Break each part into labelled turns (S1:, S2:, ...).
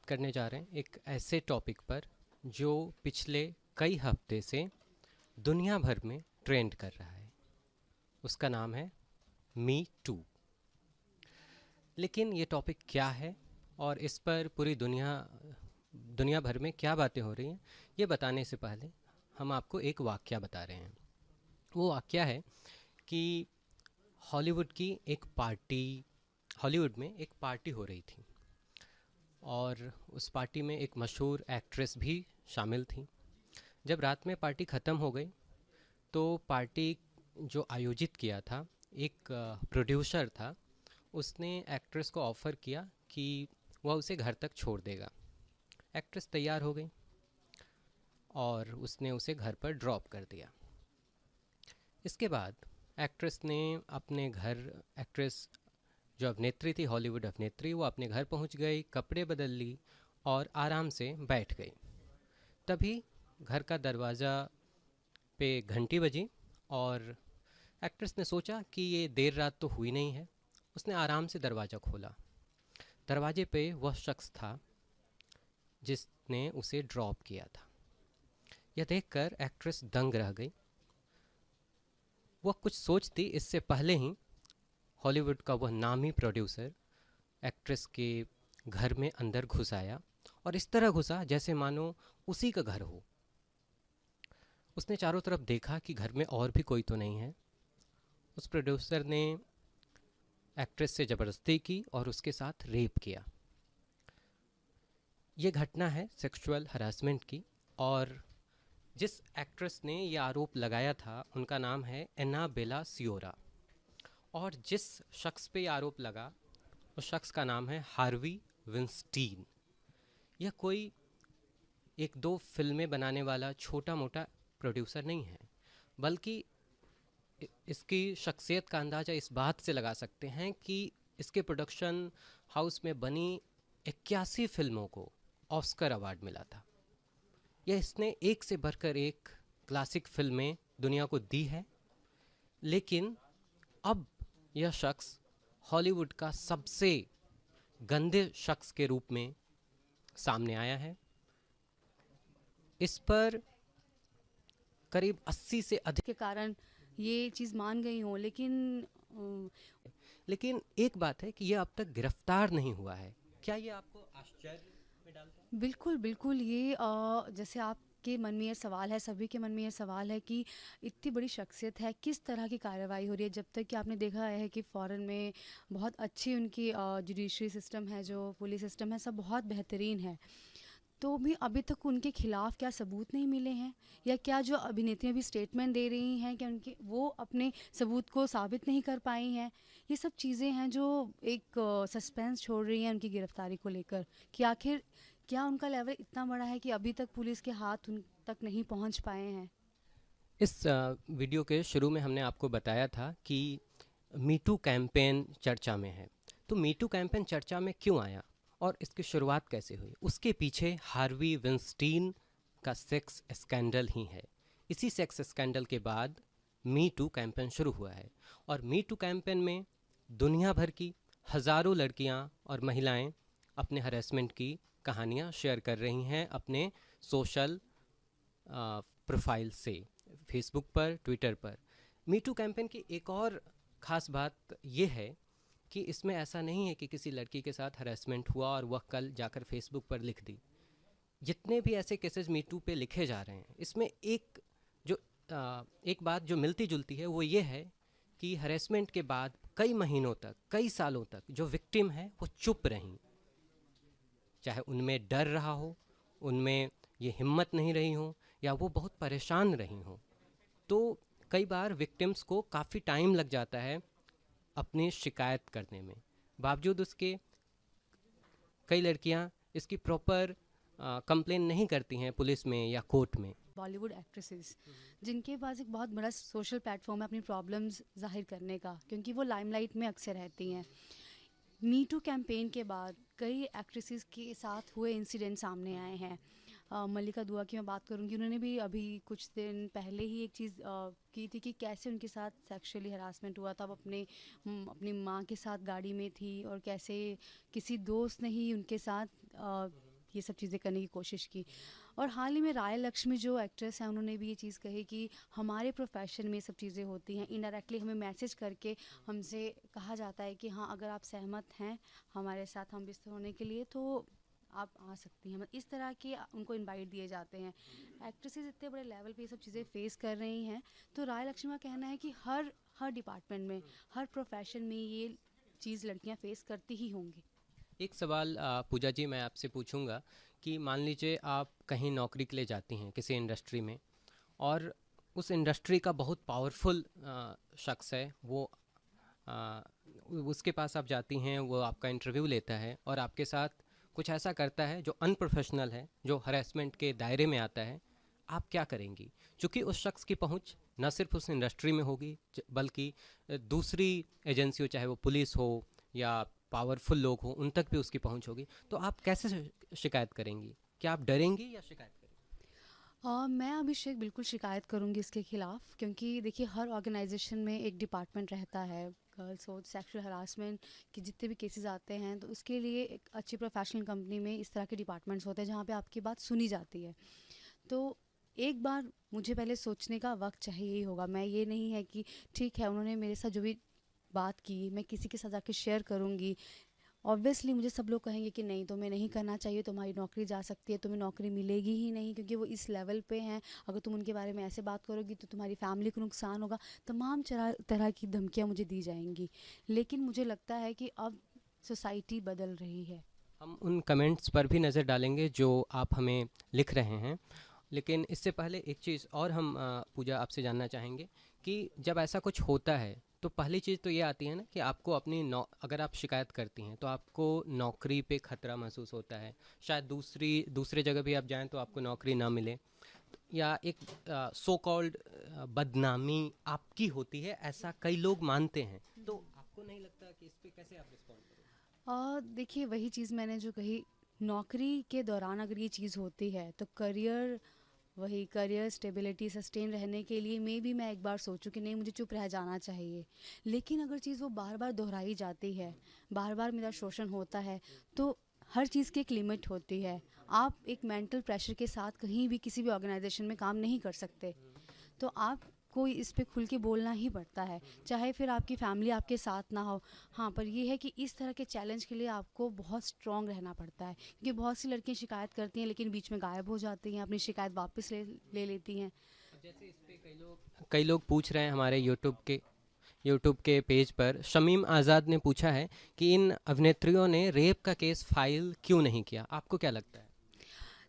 S1: बात करने जा रहे हैं एक ऐसे टॉपिक पर जो पिछले कई हफ्ते से दुनिया भर में ट्रेंड कर रहा है। उसका नाम है मी टू। लेकिन ये टॉपिक क्या है और इस पर पूरी दुनिया भर में क्या बातें हो रही हैं, ये बताने से पहले हम आपको एक वाकया बता रहे हैं। वो वाकया है कि हॉलीवुड की एक पार्टी हॉलीवुड में एक पार्टी हो रही थी और उस पार्टी में एक मशहूर एक्ट्रेस भी शामिल थी। जब रात में पार्टी ख़त्म हो गई तो पार्टी जो आयोजित किया था, एक प्रोड्यूसर था, उसने एक्ट्रेस को ऑफ़र किया कि वह उसे घर तक छोड़ देगा। एक्ट्रेस तैयार हो गई और उसने उसे घर पर ड्रॉप कर दिया। इसके बाद एक्ट्रेस ने अपने घर एक्ट्रेस जो अभिनेत्री थी, हॉलीवुड अभिनेत्री, वो अपने घर पहुंच गई, कपड़े बदल ली और आराम से बैठ गई। तभी घर का दरवाज़ा पे घंटी बजी और एक्ट्रेस ने सोचा कि ये देर रात तो हुई नहीं है। उसने आराम से दरवाज़ा खोला। दरवाजे पे वह शख्स था जिसने उसे ड्रॉप किया था। यह देखकर एक्ट्रेस दंग रह गई। वह कुछ सोचती इससे पहले ही हॉलीवुड का वह नामी प्रोड्यूसर एक्ट्रेस के घर में अंदर घुस आया और इस तरह घुसा जैसे मानो उसी का घर हो। उसने चारों तरफ देखा कि घर में और भी कोई तो नहीं है। उस प्रोड्यूसर ने एक्ट्रेस से ज़बरदस्ती की और उसके साथ रेप किया। ये घटना है सेक्सुअल हरासमेंट की और जिस एक्ट्रेस ने ये आरोप लगाया था उनका नाम है एनाबेला सियोरा और जिस शख्स पे ये आरोप लगा उस शख्स का नाम है हार्वी विंस्टीन। यह कोई एक दो फिल्में बनाने वाला छोटा मोटा प्रोड्यूसर नहीं है, बल्कि इसकी शख्सियत का अंदाज़ा इस बात से लगा सकते हैं कि इसके प्रोडक्शन हाउस में बनी 81 फिल्मों को ऑस्कर अवार्ड मिला था। यह इसने एक से बढ़कर एक क्लासिक फिल्में दुनिया को दी है। लेकिन अब यह शख्स हॉलीवुड का सबसे गंदे शख्स के रूप में सामने आया है। इस पर करीब 80 से अधिक
S2: के कारण ये चीज़ मान गई हूँ,
S1: लेकिन एक बात है कि यह अब तक गिरफ्तार नहीं हुआ है। क्या ये आपको आश्चर्य में डालता है?
S2: बिल्कुल बिल्कुल ये जैसे आपके मन में ये सवाल है, सभी के मन में ये सवाल है कि इतनी बड़ी शख्सियत है, किस तरह की कार्रवाई हो रही है। जब तक कि आपने देखा है कि फ़ॉरेन में बहुत अच्छी उनकी जुडिशरी सिस्टम है, जो पुलिस सिस्टम है, सब बहुत बेहतरीन है, तो भी अभी तक उनके खिलाफ क्या सबूत नहीं मिले हैं, या क्या जो अभिनेत्रियां भी स्टेटमेंट दे रही हैं कि उनके वो अपने सबूत को साबित नहीं कर पाई हैं। ये सब चीज़ें हैं जो एक सस्पेंस छोड़ रही हैं उनकी गिरफ्तारी को लेकर, कि आखिर क्या उनका लेवल इतना बड़ा है कि अभी तक पुलिस के हाथ उन तक नहीं पहुंच पाए हैं।
S1: इस वीडियो के शुरू में हमने आपको बताया था कि मीटू कैंपेन चर्चा में है। तो मीटू कैंपेन चर्चा में क्यों आया और इसकी शुरुआत कैसे हुई? उसके पीछे हार्वी विंस्टीन का सेक्स स्कैंडल ही है। इसी सेक्स स्कैंडल के बाद मी टू कैंपेन शुरू हुआ है और मी टू कैंपेन में दुनिया भर की हज़ारों लड़कियां और महिलाएं अपने हरेसमेंट की कहानियां शेयर कर रही हैं अपने सोशल प्रोफाइल से, फेसबुक पर, ट्विटर पर। मीटू कैंपेन की एक और ख़ास बात यह है कि इसमें ऐसा नहीं है कि किसी लड़की के साथ हरेसमेंट हुआ और वह कल जाकर फेसबुक पर लिख दी। जितने भी ऐसे केसेस मीटू पे लिखे जा रहे हैं, इसमें जो एक बात जो मिलती जुलती है वो ये है कि हरेसमेंट के बाद कई महीनों तक, कई सालों तक जो विक्टिम है वो चुप रहीं। चाहे उनमें डर रहा हो, उनमें ये हिम्मत नहीं रही हो, या वो बहुत परेशान रही हों। तो कई बार विक्टिम्स को काफ़ी टाइम लग जाता है अपनी शिकायत करने में। बावजूद उसके कई लड़कियां इसकी प्रॉपर कंप्लेन नहीं करती हैं पुलिस में या कोर्ट में।
S2: बॉलीवुड एक्ट्रेसेस जिनके पास एक बहुत बड़ा सोशल प्लेटफॉर्म है अपनी प्रॉब्लम्स जाहिर करने का, क्योंकि वो लाइमलाइट में अक्सर रहती हैं। मी टू कैंपेन के बाद कई एक्ट्रेसेस के साथ हुए इंसिडेंट सामने आए हैं। मल्लिका दुआ की मैं बात करूंगी, उन्होंने भी अभी कुछ दिन पहले ही एक चीज़ की थी कि कैसे उनके साथ सेक्सुअली हरासमेंट हुआ था। वो अपनी माँ के साथ गाड़ी में थी और कैसे किसी दोस्त ने ही उनके साथ ये सब चीज़ें करने की कोशिश की। और हाल ही में राय लक्ष्मी जो एक्ट्रेस हैं उन्होंने भी ये चीज़ कही कि हमारे प्रोफेशन में ये सब चीज़ें होती हैं, इनडायरेक्टली हमें मैसेज करके हमसे कहा जाता है कि हाँ अगर आप सहमत हैं हमारे साथ हम बिस्तर होने के लिए तो आप आ सकती हैं, मतलब इस तरह के उनको इनवाइट दिए जाते हैं। एक्ट्रेसेस इतने बड़े लेवल पे ये सब चीज़ें फेस कर रही हैं, तो राय लक्ष्मी का कहना है कि हर हर डिपार्टमेंट में, हर प्रोफेशन में ये चीज़ लड़कियां फेस करती ही होंगी।
S1: एक सवाल पूजा जी मैं आपसे पूछूंगा कि मान लीजिए आप कहीं नौकरी के लिए जाती हैं किसी इंडस्ट्री में, और उस इंडस्ट्री का बहुत पावरफुल शख्स है वो, आ, उसके पास आप जाती हैं, वो आपका इंटरव्यू लेता है और आपके साथ कुछ ऐसा करता है जो अनप्रोफेशनल है, जो हरेसमेंट के दायरे में आता है, आप क्या करेंगी? क्योंकि उस शख्स की पहुंच न सिर्फ उस इंडस्ट्री में होगी बल्कि दूसरी एजेंसियों, चाहे वो पुलिस हो या पावरफुल लोग हो, उन तक भी उसकी पहुंच होगी। तो आप कैसे शिकायत करेंगी? क्या आप डरेंगी या शिकायत करेंगी?
S2: मैं अभिषेक बिल्कुल शिकायत करूंगी इसके खिलाफ, क्योंकि देखिए हर ऑर्गेनाइजेशन में एक डिपार्टमेंट रहता है, गर्ल्स हो, सेक्सुअल हरासमेंट के जितने भी केसेस आते हैं तो उसके लिए एक अच्छी प्रोफेशनल कंपनी में इस तरह के डिपार्टमेंट्स होते हैं जहाँ पे आपकी बात सुनी जाती है। तो एक बार मुझे पहले सोचने का वक्त चाहिए ही होगा। मैं ये नहीं है कि ठीक है उन्होंने मेरे साथ जो भी बात की मैं किसी के साथ जाके शेयर करूँगी, ऑब्वियसली मुझे सब लोग कहेंगे कि नहीं तुम्हें नहीं करना चाहिए, तुम्हारी नौकरी जा सकती है, तुम्हें नौकरी मिलेगी ही नहीं क्योंकि वो इस लेवल पे हैं, अगर तुम उनके बारे में ऐसे बात करोगी तो तुम्हारी फैमिली को नुकसान होगा, तमाम तरह की धमकियाँ मुझे दी जाएंगी। लेकिन मुझे लगता है कि अब सोसाइटी बदल रही है।
S1: हम उन कमेंट्स पर भी नज़र डालेंगे जो आप हमें लिख रहे हैं, लेकिन इससे पहले एक चीज़ और हम पूजा आपसे जानना चाहेंगे कि जब ऐसा कुछ होता है तो पहली चीज़ तो ये आती है ना कि आपको अपनी अगर आप शिकायत करती हैं तो आपको नौकरी पे खतरा महसूस होता है, शायद दूसरे जगह भी आप जाएं तो आपको नौकरी ना मिले, या एक सो कॉल्ड बदनामी आपकी होती है, ऐसा कई लोग मानते हैं। तो आपको नहीं लगता कि इस पे कैसे आप रिस्पॉन्ड करेंगे?
S2: देखिए वही चीज़ मैंने जो कही, नौकरी के दौरान अगर ये चीज़ होती है तो करियर स्टेबिलिटी सस्टेन रहने के लिए मैं एक बार सोचूं कि नहीं मुझे चुप रह जाना चाहिए। लेकिन अगर चीज़ वो बार बार दोहराई जाती है, बार बार मेरा शोषण होता है, तो हर चीज़ की एक लिमिट होती है। आप एक मेंटल प्रेशर के साथ कहीं भी किसी भी ऑर्गेनाइजेशन में काम नहीं कर सकते, तो आपको इस पे खुल के बोलना ही पड़ता है, चाहे फिर आपकी फैमिली आपके साथ ना हो। हाँ, पर ये है कि इस तरह के चैलेंज के लिए आपको बहुत स्ट्रॉन्ग रहना पड़ता है, क्योंकि बहुत सी लड़कियां शिकायत करती हैं लेकिन बीच में गायब हो जाती हैं, अपनी शिकायत वापस ले लेती हैं।
S1: जैसे इस पे कई लोग पूछ रहे हैं हमारे यूट्यूब के पेज पर, शमीम आज़ाद ने पूछा है कि इन अभिनेत्रियों ने रेप का केस फाइल क्यों नहीं किया? आपको क्या लगता है?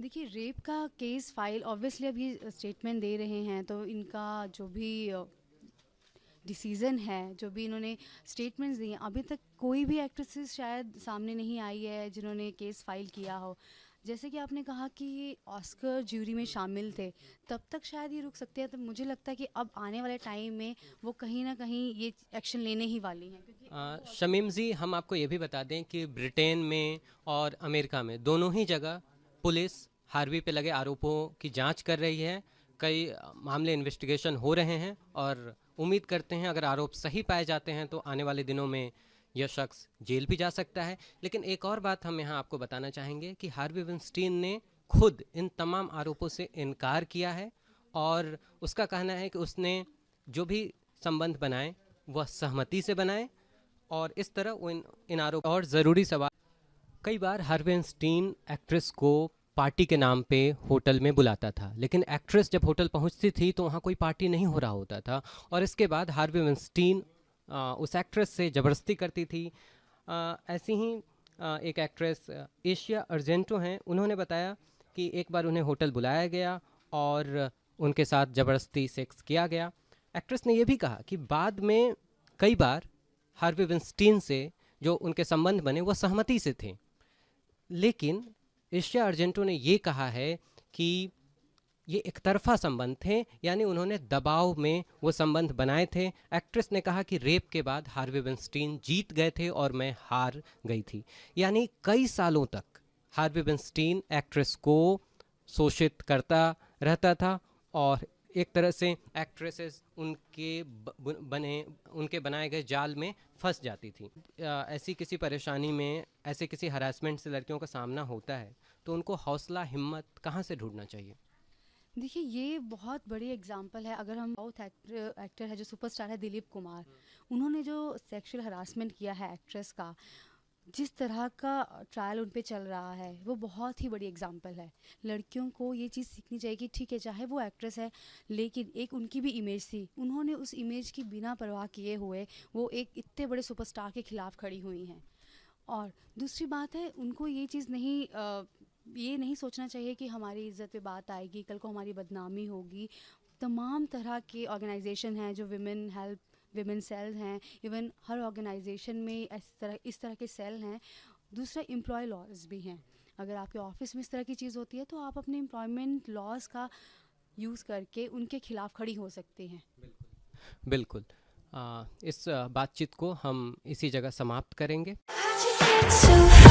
S2: देखिए रेप का केस फाइल ऑब्वियसली अब ये स्टेटमेंट दे रहे हैं, तो इनका जो भी डिसीज़न है, जो भी इन्होंने स्टेटमेंट्स दिए हैं, अभी तक कोई भी एक्ट्रेसेस शायद सामने नहीं आई है जिन्होंने केस फाइल किया हो। जैसे कि आपने कहा कि ये ऑस्कर ज्यूरी में शामिल थे, तब तक शायद ये रुक सकते हैं, तो मुझे लगता है कि अब आने वाले टाइम में वो कहीं ना कहीं ये एक्शन लेने ही वाली हैं, क्योंकि
S1: शमीम जी, हम आपको ये भी बता दें कि ब्रिटेन में और अमेरिका में दोनों ही जगह पुलिस हार्वी पे लगे आरोपों की जांच कर रही है। कई मामले इन्वेस्टिगेशन हो रहे हैं और उम्मीद करते हैं अगर आरोप सही पाए जाते हैं तो आने वाले दिनों में यह शख्स जेल भी जा सकता है। लेकिन एक और बात हम यहाँ आपको बताना चाहेंगे कि हार्वी विंस्टीन ने खुद इन तमाम आरोपों से इनकार किया है और उसका कहना है कि उसने जो भी संबंध बनाए वह सहमति से बनाए, और इस तरह वो इन आरोप। और ज़रूरी सवाल, कई बार हार्वी विंस्टीन एक्ट्रेस को पार्टी के नाम पे होटल में बुलाता था, लेकिन एक्ट्रेस जब होटल पहुंचती थी तो वहाँ कोई पार्टी नहीं हो रहा होता था, और इसके बाद हार्वी विंस्टीन उस एक्ट्रेस से ज़बरदस्ती करती थी। ऐसी ही एक एक्ट्रेस एशिया अर्जेंटो हैं, उन्होंने बताया कि एक बार उन्हें होटल बुलाया गया और उनके साथ ज़बरदस्ती सेक्स किया गया। एक्ट्रेस ने यह भी कहा कि बाद में कई बार हार्वी विंस्टीन से जो उनके संबंध बने वह सहमति से थे, लेकिन एशिया अर्जेंटो ने ये कहा है कि ये एक तरफा संबंध थे, यानी उन्होंने दबाव में वो संबंध बनाए थे। एक्ट्रेस ने कहा कि रेप के बाद हार्वी विंस्टीन जीत गए थे और मैं हार गई थी। यानी कई सालों तक हार्वी विंस्टीन एक्ट्रेस को शोषित करता रहता था और एक तरह से एक्ट्रेसेस उनके बनाए गए जाल में फंस जाती थी। ऐसी किसी परेशानी में, ऐसे किसी हरासमेंट से लड़कियों का सामना होता है तो उनको हौसला हिम्मत कहाँ से ढूंढना चाहिए?
S2: देखिए, ये बहुत बड़ी एग्जांपल है। अगर हम साउथ एक्टर है जो सुपरस्टार है दिलीप कुमार, उन्होंने जो सेक्सुअल हरासमेंट किया है एक्ट्रेस का, जिस तरह का ट्रायल उन पे चल रहा है, वो बहुत ही बड़ी एग्जांपल है। लड़कियों को ये चीज़ सीखनी चाहिए कि ठीक है, चाहे वो एक्ट्रेस है, लेकिन एक उनकी भी इमेज थी, उन्होंने उस इमेज की बिना परवाह किए हुए वो एक इतने बड़े सुपरस्टार के खिलाफ खड़ी हुई हैं। और दूसरी बात है, उनको ये नहीं सोचना चाहिए कि हमारी इज़्ज़त पे बात आएगी, कल को हमारी बदनामी होगी। तमाम तरह के ऑर्गेनाइजेशन हैं जो विमेन सेल हैं, इवन हर ऑर्गेनाइजेशन में इस तरह के सेल हैं। दूसरा, एम्प्लॉय लॉज भी हैं। अगर आपके ऑफिस में इस तरह की चीज़ होती है तो आप अपने एम्प्लॉयमेंट लॉज का यूज़ करके उनके खिलाफ खड़ी हो सकते हैं।
S1: बिल्कुल। इस बातचीत को हम इसी जगह समाप्त करेंगे।
S3: How'd you get so